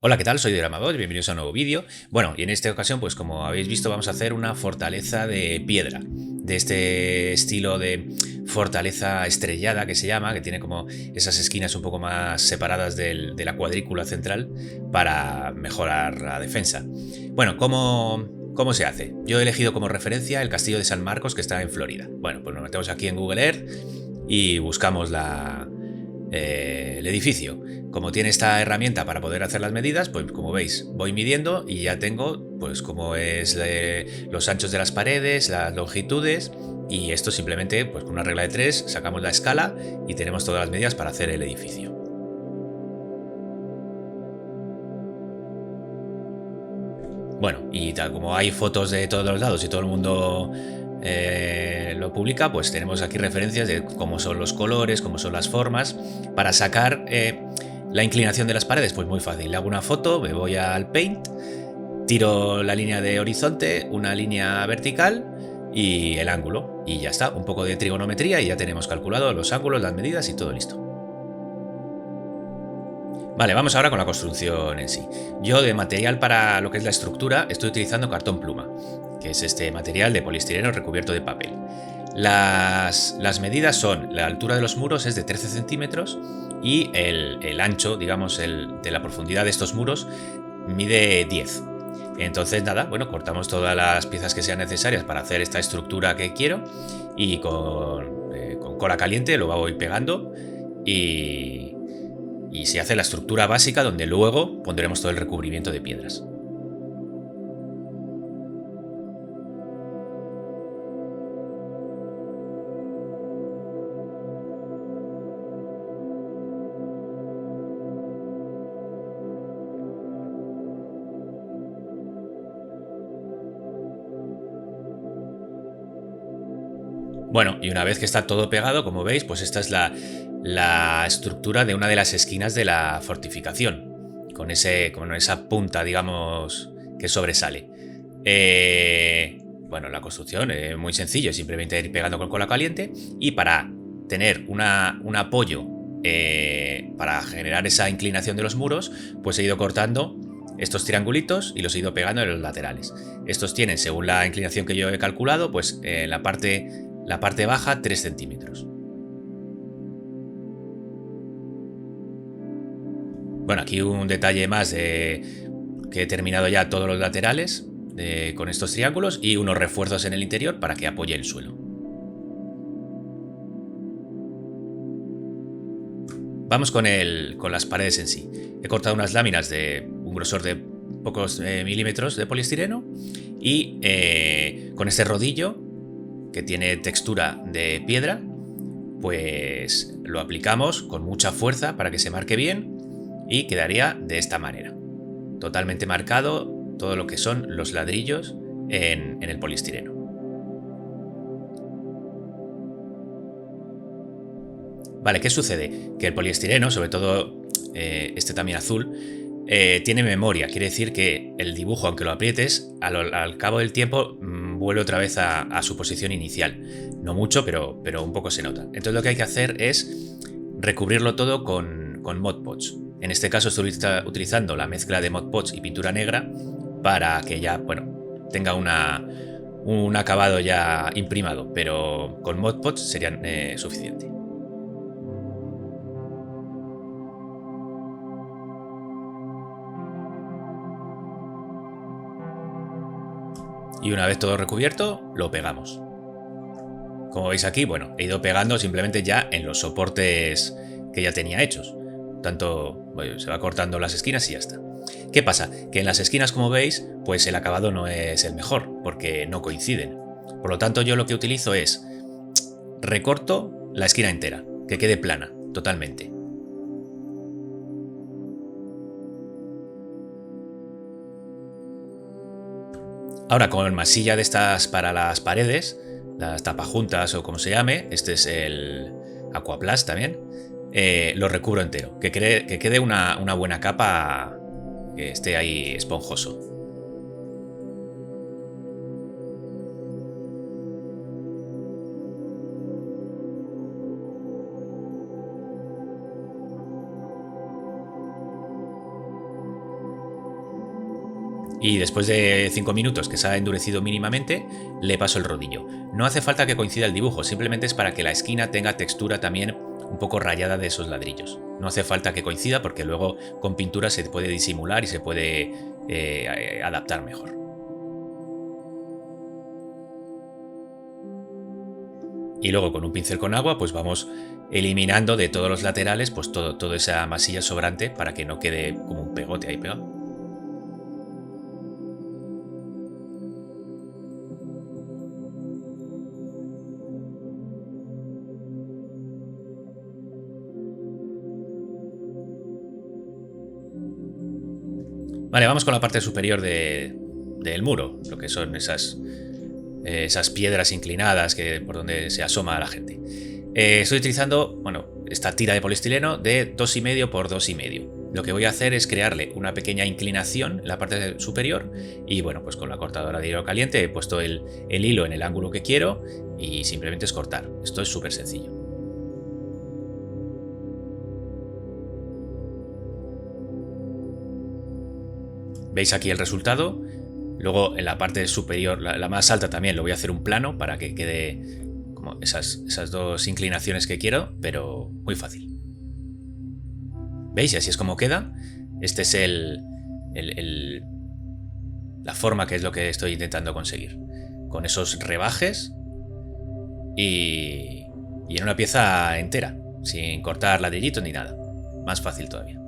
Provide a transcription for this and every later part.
Hola, ¿qué tal? Soy Dramabot, bienvenidos a un nuevo vídeo. Bueno, y en esta ocasión, pues como habéis visto, vamos a hacer una fortaleza de piedra, de este estilo de fortaleza estrellada que se llama, que tiene como esas esquinas un poco más separadas de la cuadrícula central para mejorar la defensa. Bueno, ¿cómo se hace? Yo he elegido como referencia el castillo de San Marcos que está en Florida. Bueno, pues nos metemos aquí en Google Earth y buscamos el edificio. Como tiene esta herramienta para poder hacer las medidas, pues como veis, voy midiendo y ya tengo pues como es los anchos de las paredes, las longitudes, y esto simplemente pues con una regla de 3 sacamos la escala y tenemos todas las medidas para hacer el edificio. Bueno, y tal como hay fotos de todos los lados y todo el mundo lo publica, pues tenemos aquí referencias de cómo son los colores, cómo son las formas. Para sacar la inclinación de las paredes, pues muy fácil. Le hago una foto, me voy al Paint, tiro la línea de horizonte, una línea vertical y el ángulo. Y ya está, un poco de trigonometría y ya tenemos calculado los ángulos, las medidas y todo listo. Vale, vamos ahora con la construcción en sí. Yo de material para lo que es la estructura estoy utilizando cartón pluma, que es este material de poliestireno recubierto de papel. Las medidas son, la altura de los muros es de 13 centímetros y el ancho, digamos, de la profundidad de estos muros mide 10. Entonces nada, bueno, cortamos todas las piezas que sean necesarias para hacer esta estructura que quiero y con cola caliente lo voy pegando y se hace la estructura básica donde luego pondremos todo el recubrimiento de piedras. Bueno, y una vez que está todo pegado, como veis, pues esta es la estructura de una de las esquinas de la fortificación, con esa punta, digamos, que sobresale. Bueno, la construcción es muy sencillo, simplemente ir pegando con cola caliente y para tener un apoyo para generar esa inclinación de los muros, pues he ido cortando estos triangulitos y los he ido pegando en los laterales. Estos tienen, según la inclinación que yo he calculado, pues la parte baja 3 centímetros. Bueno, aquí un detalle más de que he terminado ya todos los laterales con estos triángulos y unos refuerzos en el interior para que apoye el suelo. Vamos con las paredes en sí. He cortado unas láminas de un grosor de pocos milímetros de poliestireno y con este rodillo que tiene textura de piedra, pues lo aplicamos con mucha fuerza para que se marque bien y quedaría de esta manera. Totalmente marcado todo lo que son los ladrillos en el poliestireno. Vale, ¿qué sucede? Que el poliestireno, sobre todo este también azul, tiene memoria. Quiere decir que el dibujo, aunque lo aprietes, al cabo del tiempo vuelve otra vez a su posición inicial. No mucho, pero un poco se nota. Entonces lo que hay que hacer es recubrirlo todo con Mod Podge. En este caso estoy utilizando la mezcla de Mod Podge y pintura negra para que ya, bueno, tenga un acabado ya imprimado, pero con Mod Podge sería suficiente. Y una vez todo recubierto, lo pegamos. Como veis aquí, bueno, he ido pegando simplemente ya en los soportes que ya tenía hechos. Tanto, bueno, se va cortando las esquinas y ya está. ¿Qué pasa? Que en las esquinas, como veis, pues el acabado no es el mejor, porque no coinciden. Por lo tanto, yo lo que utilizo es recorto la esquina entera, que quede plana, totalmente. Ahora con masilla de estas para las paredes, las tapajuntas o como se llame, este es el Aquaplast también, lo recubro entero, que quede una buena capa que esté ahí esponjoso. Y después de 5 minutos que se ha endurecido mínimamente, le paso el rodillo. No hace falta que coincida el dibujo, simplemente es para que la esquina tenga textura también un poco rayada de esos ladrillos. No hace falta que coincida porque luego con pintura se puede disimular y se puede adaptar mejor. Y luego con un pincel con agua pues vamos eliminando de todos los laterales pues toda esa masilla sobrante para que no quede como un pegote ahí pegado. Vale, vamos con la parte superior del muro, lo que son esas piedras inclinadas por donde se asoma la gente. Estoy utilizando, bueno, esta tira de poliestireno de 2,5 por 2,5. Lo que voy a hacer es crearle una pequeña inclinación en la parte superior y bueno, pues con la cortadora de hilo caliente he puesto el hilo en el ángulo que quiero y simplemente es cortar. Esto es súper sencillo. ¿Veis aquí el resultado? Luego en la parte superior, la más alta también, lo voy a hacer un plano para que quede como esas dos inclinaciones que quiero, pero muy fácil. ¿Veis? Y así es como queda. Este es la forma que es lo que estoy intentando conseguir. Con esos rebajes y en una pieza entera, sin cortar ladrillitos ni nada. Más fácil todavía.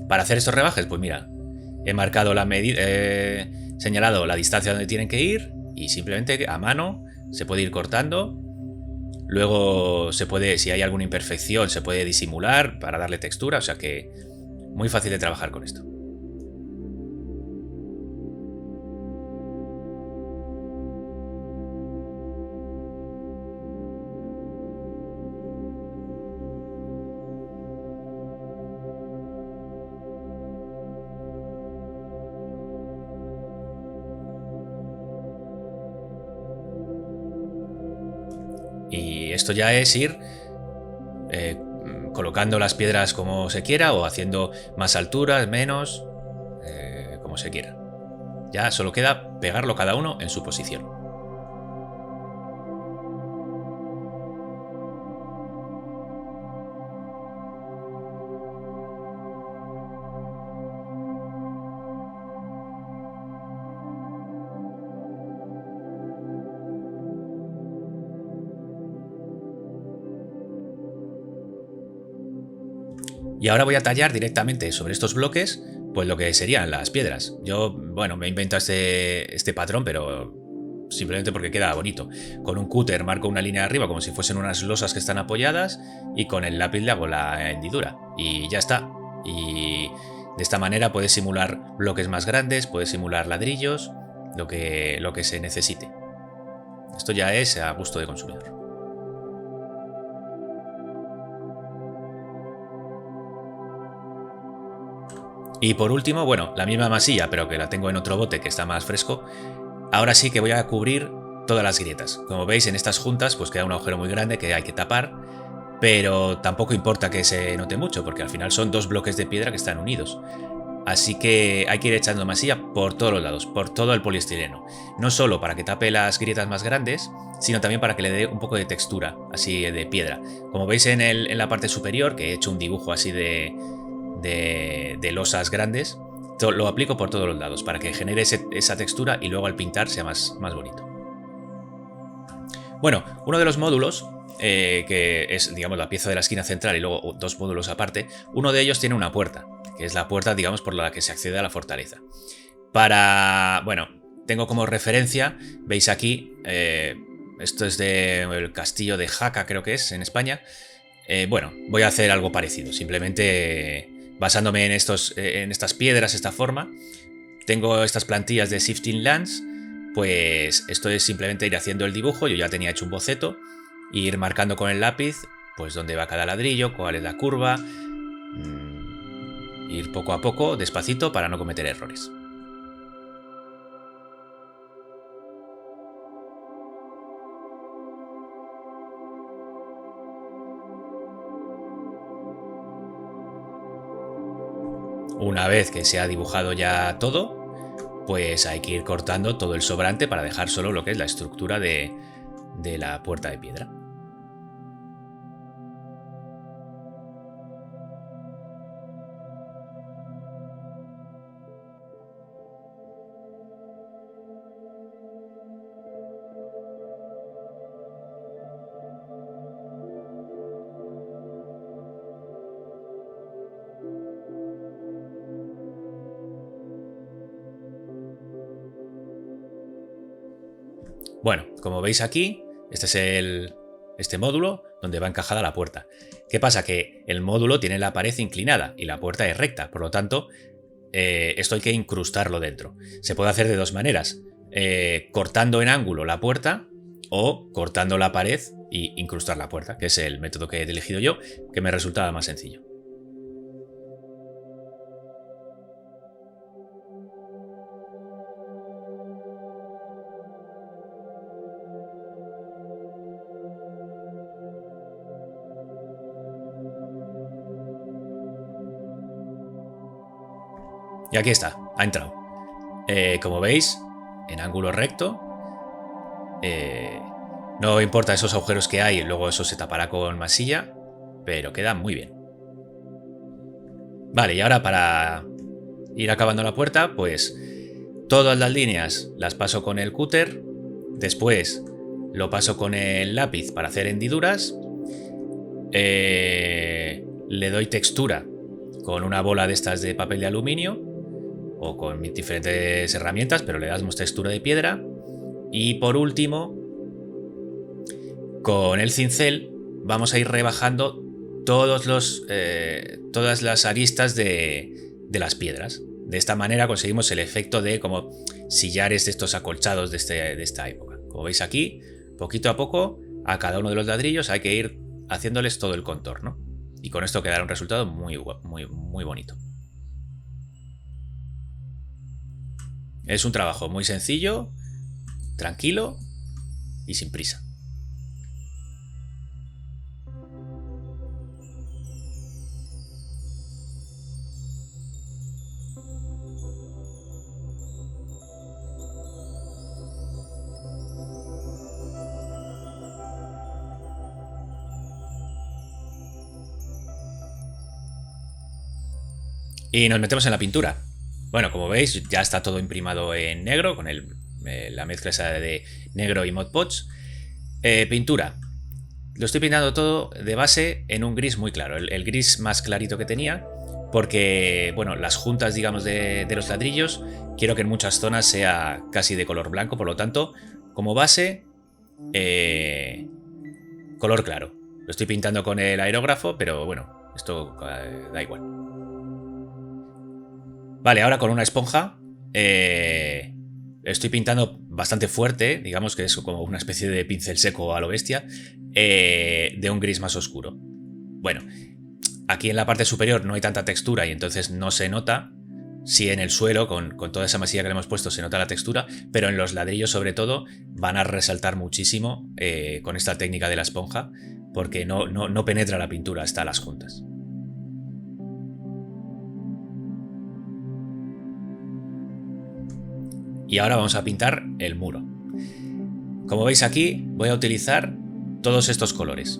Para hacer estos rebajes, pues mira, he marcado la medida, he señalado la distancia donde tienen que ir y simplemente a mano se puede ir cortando. Luego se puede, si hay alguna imperfección, se puede disimular para darle textura, o sea que muy fácil de trabajar con esto. Y esto ya es ir colocando las piedras como se quiera o haciendo más alturas, menos, como se quiera. Ya solo queda pegarlo cada uno en su posición. Y ahora voy a tallar directamente sobre estos bloques, pues lo que serían las piedras. Yo, bueno, me he inventado este patrón, pero simplemente porque queda bonito. Con un cúter marco una línea arriba como si fuesen unas losas que están apoyadas y con el lápiz le hago la hendidura. Y ya está. Y de esta manera puedes simular bloques más grandes, puedes simular ladrillos, lo que se necesite. Esto ya es a gusto de consumidor. Y por último, bueno, la misma masilla, pero que la tengo en otro bote que está más fresco. Ahora sí que voy a cubrir todas las grietas. Como veis, en estas juntas pues queda un agujero muy grande que hay que tapar, pero tampoco importa que se note mucho, porque al final son dos bloques de piedra que están unidos. Así que hay que ir echando masilla por todos los lados, por todo el poliestireno. No solo para que tape las grietas más grandes, sino también para que le dé un poco de textura, así de piedra. Como veis en la parte superior, que he hecho un dibujo así de losas grandes, lo aplico por todos los lados para que genere esa textura y luego al pintar sea más bonito. Bueno, uno de los módulos, que es digamos la pieza de la esquina central y luego dos módulos aparte, uno de ellos tiene una puerta, que es la puerta digamos por la que se accede a la fortaleza. Bueno, tengo como referencia, veis aquí, esto es del castillo de Jaca creo que es, en España. Bueno, voy a hacer algo parecido, simplemente basándome en estas piedras, esta forma. Tengo estas plantillas de Shifting Lands, pues esto es simplemente ir haciendo el dibujo. Yo ya tenía hecho un boceto, e ir marcando con el lápiz pues dónde va cada ladrillo, cuál es la curva, ir poco a poco, despacito, para no cometer errores. Una vez que se ha dibujado ya todo, pues hay que ir cortando todo el sobrante para dejar solo lo que es la estructura de la puerta de piedra. Bueno, como veis aquí, este es este módulo donde va encajada la puerta. ¿Qué pasa? Que el módulo tiene la pared inclinada y la puerta es recta, por lo tanto, esto hay que incrustarlo dentro. Se puede hacer de dos maneras, cortando en ángulo la puerta o cortando la pared y incrustar la puerta, que es el método que he elegido yo, que me resultaba más sencillo. Y aquí está, ha entrado. Como veis, en ángulo recto. No importa esos agujeros que hay, luego eso se tapará con masilla, pero queda muy bien. Vale, y ahora para ir acabando la puerta, pues todas las líneas las paso con el cúter, después lo paso con el lápiz para hacer hendiduras, le doy textura con una bola de estas de papel de aluminio o con diferentes herramientas, pero le damos textura de piedra, y por último, con el cincel vamos a ir rebajando todas las aristas de las piedras. De esta manera conseguimos el efecto de como sillares de estos acolchados de esta época. Como veis aquí, poquito a poco, a cada uno de los ladrillos hay que ir haciéndoles todo el contorno. Y con esto quedará un resultado muy bonito. Es un trabajo muy sencillo, tranquilo y sin prisa. Y nos metemos en la pintura. Bueno, como veis, ya está todo imprimado en negro, con la mezcla esa de negro y Mod Podge. Pintura. Lo estoy pintando todo de base en un gris muy claro, el gris más clarito que tenía, porque, bueno, las juntas, digamos, de los ladrillos, quiero que en muchas zonas sea casi de color blanco, por lo tanto, como base, color claro. Lo estoy pintando con el aerógrafo, pero bueno, esto da igual. Vale, ahora con una esponja estoy pintando bastante fuerte, digamos que es como una especie de pincel seco a lo bestia, de un gris más oscuro. Bueno, aquí en la parte superior no hay tanta textura y entonces no se nota. Sí, en el suelo, con toda esa masilla que le hemos puesto, se nota la textura, pero en los ladrillos sobre todo van a resaltar muchísimo con esta técnica de la esponja, porque no penetra la pintura hasta las juntas. Y ahora vamos a pintar el muro. Como veis aquí, voy a utilizar todos estos colores.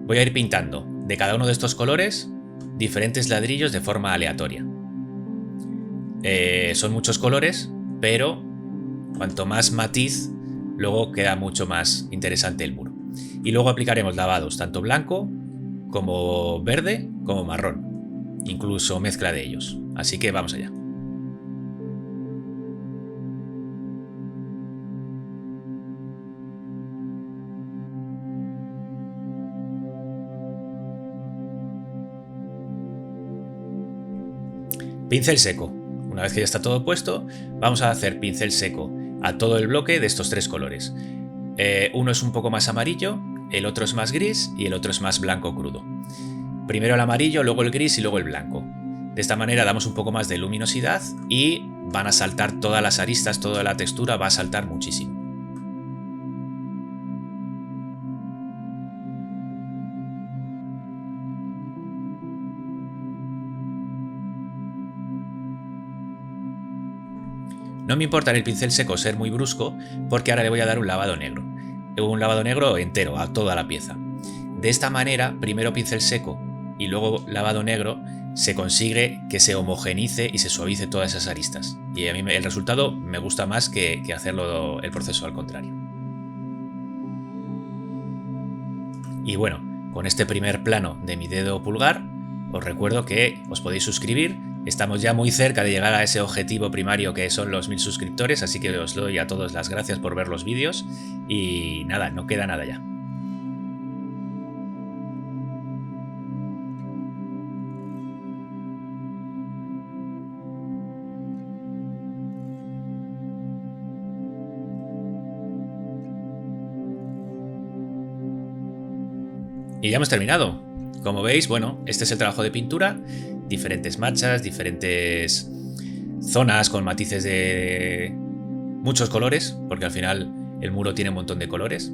Voy a ir pintando de cada uno de estos colores diferentes ladrillos de forma aleatoria. Son muchos colores, pero cuanto más matiz, luego queda mucho más interesante el muro. Y luego aplicaremos lavados tanto blanco como verde como marrón, incluso mezcla de ellos. Así que vamos allá. Pincel seco. Una vez que ya está todo puesto, vamos a hacer pincel seco a todo el bloque de estos tres colores. Uno es un poco más amarillo, el otro es más gris y el otro es más blanco crudo. Primero el amarillo, luego el gris y luego el blanco. De esta manera damos un poco más de luminosidad y van a saltar todas las aristas, toda la textura va a saltar muchísimo. No me importa en el pincel seco ser muy brusco, porque ahora le voy a dar un lavado negro. Un lavado negro entero, a toda la pieza. De esta manera, primero pincel seco y luego lavado negro, se consigue que se homogenice y se suavice todas esas aristas. Y a mí el resultado me gusta más que hacerlo el proceso al contrario. Y bueno, con este primer plano de mi dedo pulgar, os recuerdo que os podéis suscribir. Estamos ya muy cerca de llegar a ese objetivo primario que son los 1000 suscriptores, así que os doy a todos las gracias por ver los vídeos. Y nada, no queda nada ya. Y ya hemos terminado. Como veis, bueno, este es el trabajo de pintura. Diferentes manchas, diferentes zonas con matices de muchos colores, porque al final el muro tiene un montón de colores.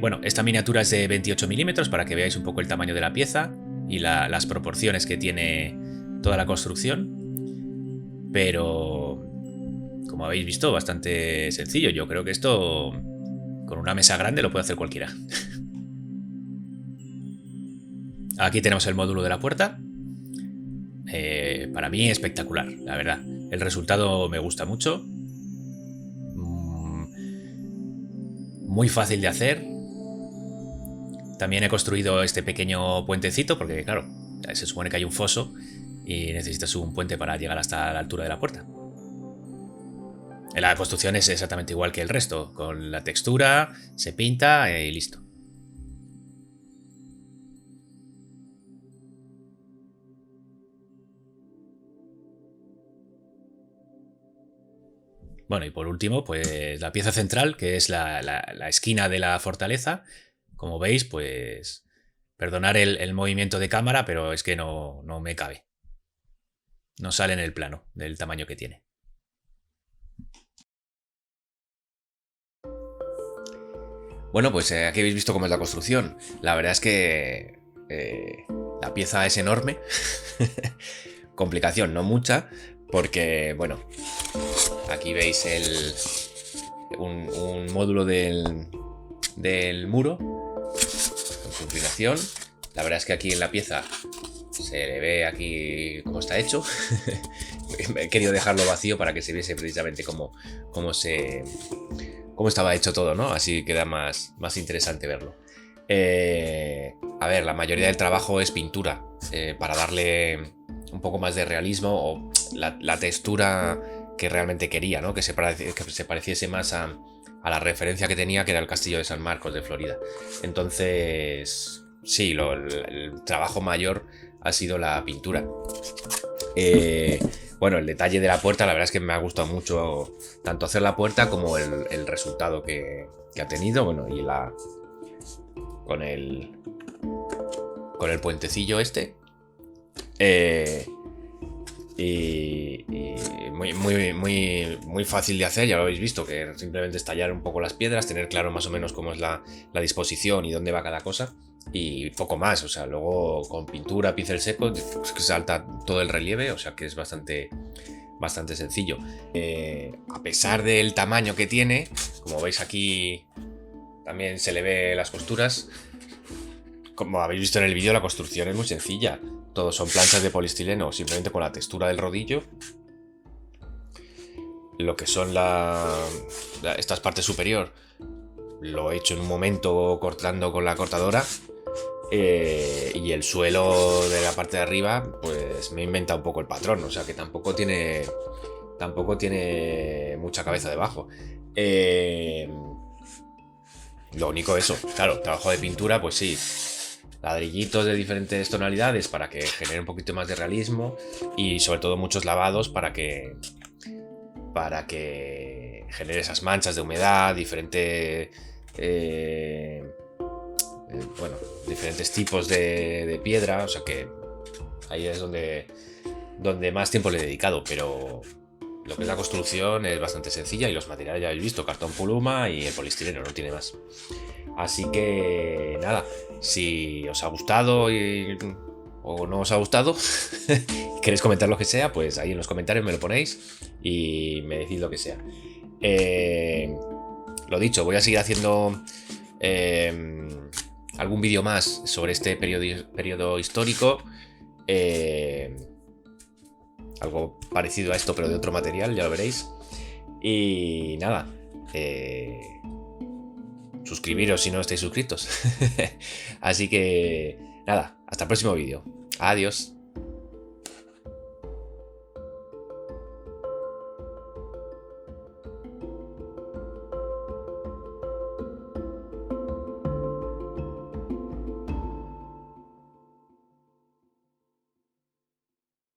Bueno, esta miniatura es de 28 milímetros para que veáis un poco el tamaño de la pieza y las proporciones que tiene toda la construcción. Pero, como habéis visto, bastante sencillo. Yo creo que esto, con una mesa grande, lo puede hacer cualquiera. Aquí tenemos el módulo de la puerta. Para mí espectacular, la verdad. El resultado me gusta mucho. Muy fácil de hacer. También he construido este pequeño puentecito porque, claro, se supone que hay un foso y necesitas un puente para llegar hasta la altura de la puerta. La construcción es exactamente igual que el resto. Con la textura, se pinta y listo. Bueno, y por último, pues la pieza central, que es la esquina de la fortaleza. Como veis, pues perdonar el movimiento de cámara, pero es que no me cabe. No sale en el plano del tamaño que tiene. Bueno, pues aquí habéis visto cómo es la construcción. La verdad es que la pieza es enorme. Complicación no mucha, porque, bueno, aquí veis un módulo del muro con su inclinación. La verdad es que aquí en la pieza se le ve aquí cómo está hecho. He querido dejarlo vacío para que se viese precisamente cómo estaba hecho todo, ¿no? Así queda más interesante verlo. A ver, la mayoría del trabajo es pintura, para darle un poco más de realismo o la textura que realmente quería, ¿no? Que se pareciese más a la referencia que tenía, que era el Castillo de San Marcos de Florida. Entonces, sí, el trabajo mayor ha sido la pintura. Bueno, el detalle de la puerta, la verdad es que me ha gustado mucho tanto hacer la puerta como el resultado que ha tenido. Bueno, y con el puentecillo este. Y muy fácil de hacer, ya lo habéis visto, que simplemente es tallar un poco las piedras, tener claro más o menos cómo es la disposición y dónde va cada cosa, y poco más. O sea, luego con pintura, pincel seco, que salta todo el relieve, o sea que es bastante sencillo. A pesar del tamaño que tiene, como veis aquí también se le ve las costuras. Como habéis visto en el vídeo, la construcción es muy sencilla. Todos son planchas de polistileno, simplemente con la textura del rodillo. Lo que son estas partes superior, lo he hecho en un momento cortando con la cortadora. Y el suelo de la parte de arriba, pues me he inventado un poco el patrón. O sea que tampoco tiene mucha cabeza debajo. Lo único eso, claro, trabajo de pintura, pues sí. Ladrillitos de diferentes tonalidades para que genere un poquito más de realismo, y sobre todo muchos lavados para que genere esas manchas de humedad, diferentes tipos de piedra. O sea que ahí es donde más tiempo le he dedicado, pero lo que es la construcción es bastante sencilla, y los materiales ya habéis visto: cartón pluma y el polistireno, no tiene más. Así que nada, si os ha gustado y o no os ha gustado, queréis comentar lo que sea, pues ahí en los comentarios me lo ponéis y me decís lo que sea. Lo dicho, voy a seguir haciendo algún vídeo más sobre este periodo histórico. Algo parecido a esto, pero de otro material, ya lo veréis. Y nada, suscribiros si no estáis suscritos. Así que nada, hasta el próximo vídeo. Adiós.